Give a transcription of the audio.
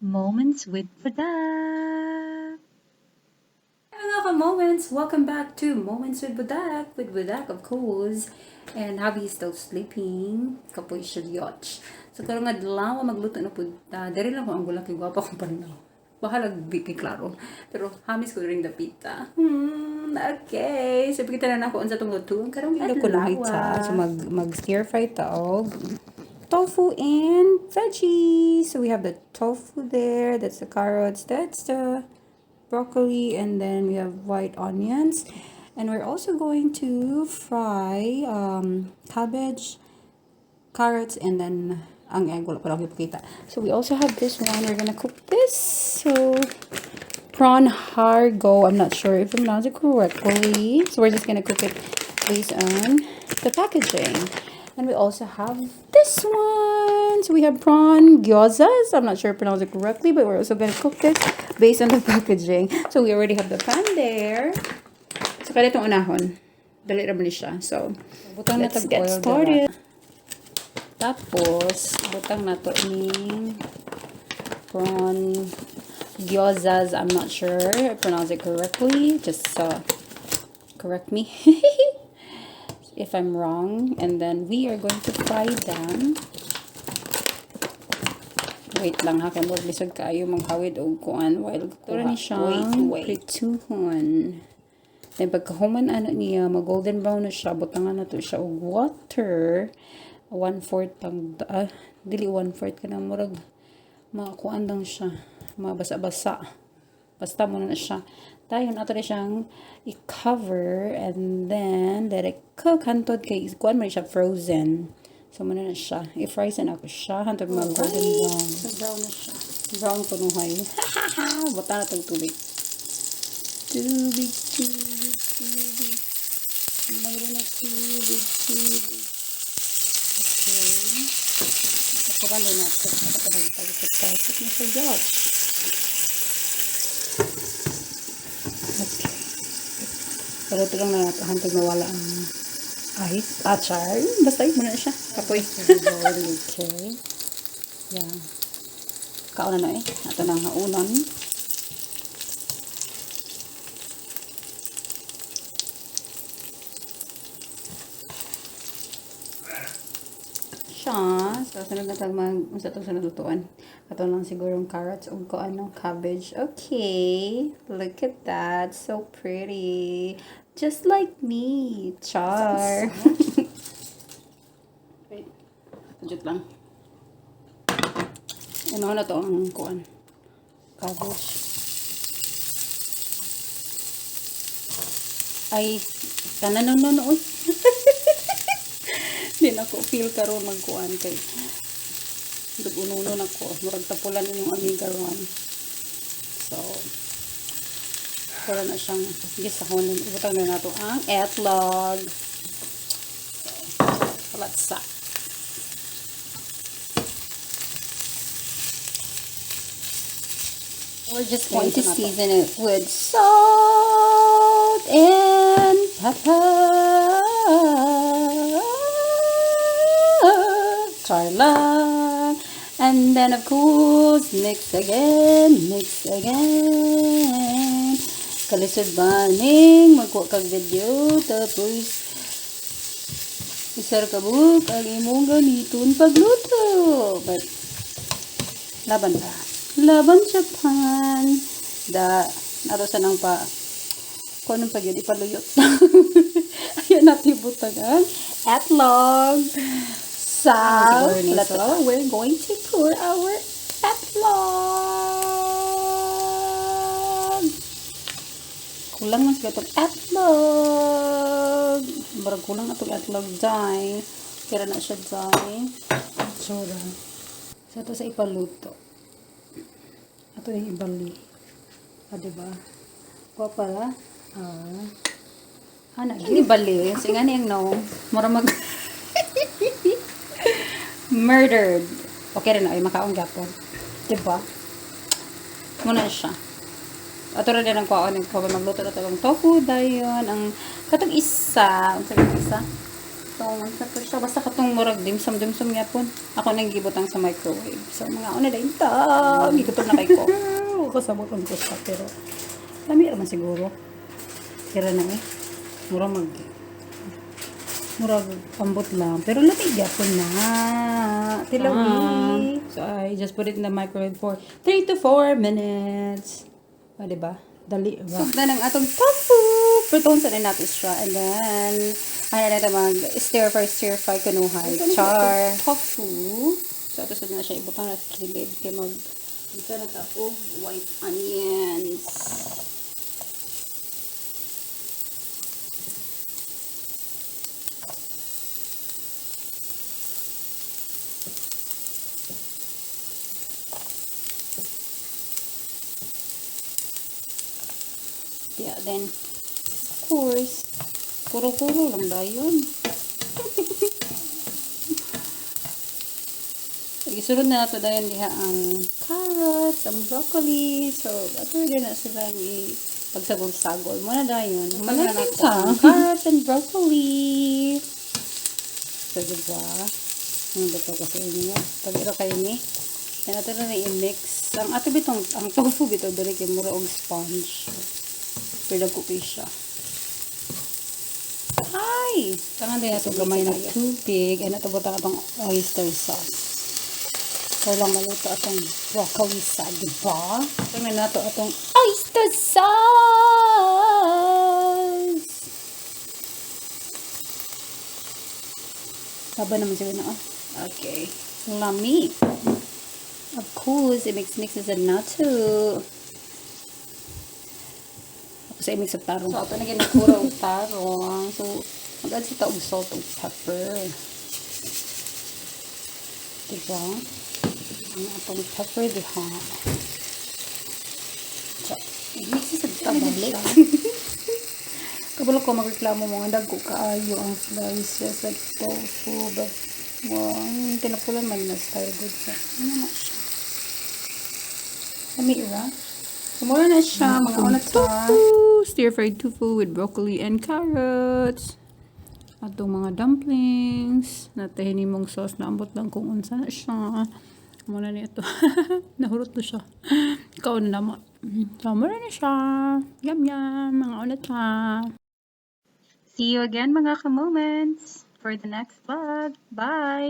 Moments with Budak. Mga ka-moments, welcome back to Moments with Budak of course. And Habi is still sleeping. Kapoy siya yotch. So karon nga dalawa magluto na po. Dari lang ko ang gulaki gwapa ko pa rin ako. Bahalag biki klaro. Pero hamis ko rin dapita. Okay. So pagkita na ako unsa tong luto. Karong ilo ko lahita. So mag stir fry taog. Tofu and veggies. So we have the tofu there. That's the carrots. That's the broccoli, and then we have white onions, and we're also going to fry cabbage, carrots, and then ang egg wala pa lang ipakita. So we also have this one. We're gonna cook this. So prawn hargo. I'm not sure if I'm pronouncing it correctly. So we're just gonna cook it based on the packaging. And we also have this one. So we have prawn gyozas. I'm not sure if I pronounced it correctly, but we're also gonna cook this based on the packaging. So we already have the pan there. So kada itong unahon. Dali ra man siya. So let's get started. Tapos butang na to ining prawn gyozas. I'm not sure if I pronounced it correctly. Just correct me if I'm wrong. And then we are going to fry them. Wait lang ha, kaya mo lisod kayo manghawid o kuan while kuha. Ni siyang prituhon. Then pagkahuman ano niya, mag-golden brown na siya, butangan na to siya og water. 1/4 pang dili 1/4 ka na murag mga kuan lang siya, mga basa-basa. Basta mo na siya. Dayon ato na siyang i-cover and then let it cook hantod kay kuan man siya frozen. So muna na siya. I-fry na ako siya hantod mga golden brown. So brown na siya. Brown punuhay. Bota na tong tubig. Tubig. Mayroon na tubig. Okay. Ako ba na natin? Ako pa nagpagkakasik na sa Josh. Okay. Pero ito lang na hantog na wala ang ice. Char. Basta yun muna siya. Kapoy. Okay. Yeah. Kauna na eh. Ito na ang haunan. Siya. So, sunod na tag sa itong sunod lutuan. Ito lang sigurong carrots o cabbage. Okay. Look at that. So pretty. Just like me. Char. Wait. Budget lang. Ano na to ang kuan? Cabbage. Ay, tanan no. Di na ko feel karon magkuan kay dugununo na ko. Murag tapulan yung amiga ron. So, para na siyang gisahon. Ibutang na nato ang etlog. So, let's start. We're just going to season it with salt and pepper. Char lang. And then of course, mix again. Kalisod ba ning magkuha kag video tapos isar kabuk ang imong gamiton pagluto. But laban sa pan ato sa nang pa kung anong pagyod ipaluyot. Ayan natin butagan etlog salt. So we're going to pour our etlog. Kulang man siya itong etlog. Barag kulang na itong etlog dye. Kira na siya dye. So ito sa ipaluto. Ito yung ibali. Diba? Kuha pala. Hindi ibali. Singa niyang no. Mura murdered. Okay rin na. Ay makaong gapon. Diba? Muna siya. Ato rin din ang kuha. Magluto na ito ng tofu. Dayon. Ang katong isa. Ang sabi ng isa. Tapos siya, basta katong murag dimsum yapon. Ako nang gibutang sa microwave. So, mga una dahil ta. Gigutom na kay ko. Kasabot ko siya, pero lami naman siguro. Kira na eh. Murag pambot lang. Pero lamig yapon na. Tilawi. So, I just put it in the microwave for 3 to 4 minutes. O, diba? Dali ba? So, na ng atong tofu. Pruton sa rin natin siya. And then, ano na ito stir fry kunuhan. Char. Tofu. So, ito na siya. Ibutang na sa kilid. Kaya ito na tapo. White onions. Yeah, then, of course, puro-puro lang dayon. Isunod na nato dayon diha ang carrots, ang broccoli. So, ato din na sila pagsagol-sagol. Muna dayon. Muna na nato ang carrots and broccoli. So, diba? Ano ba ito kasi inyo? Pag-iro kayo ni. Yan nato na i-mix. Ang ato bitong, ang tofu bito, dali kayo mura og sponge. Pero ko siya. Ay! Tangan din nato gamay na tubig. And ito butang itong oyster sauce. So lang maluto itong broccoli sa, diba? Tingnan nato itong oyster sauce! Haba naman siya na, Okay. Lami. Of course, it mixes it na too. Sa imig sa tarong. So, ito na ginakura og tarong. So, mag-add sita og salt og pepper. Diba? Ang atong pepper diha. So, i-mix sa tabalik. Kabalo ko magreklamo mo, ang dagko kaayo ang slices like tofu. But, wow, tinapulan man na style good siya. Ano na siya? Lami ra? Kumura na siya, mga una tofu. Stir-fried tofu with broccoli and carrots. Atong mga dumplings. Natahin mong sauce na ambot lang kung unsa na siya. Muna na ito. Nahurot na siya. Ikaw na naman. So, mura na siya. Yum yum. Mga una ta. See you again mga ka-moments for the next vlog. Bye!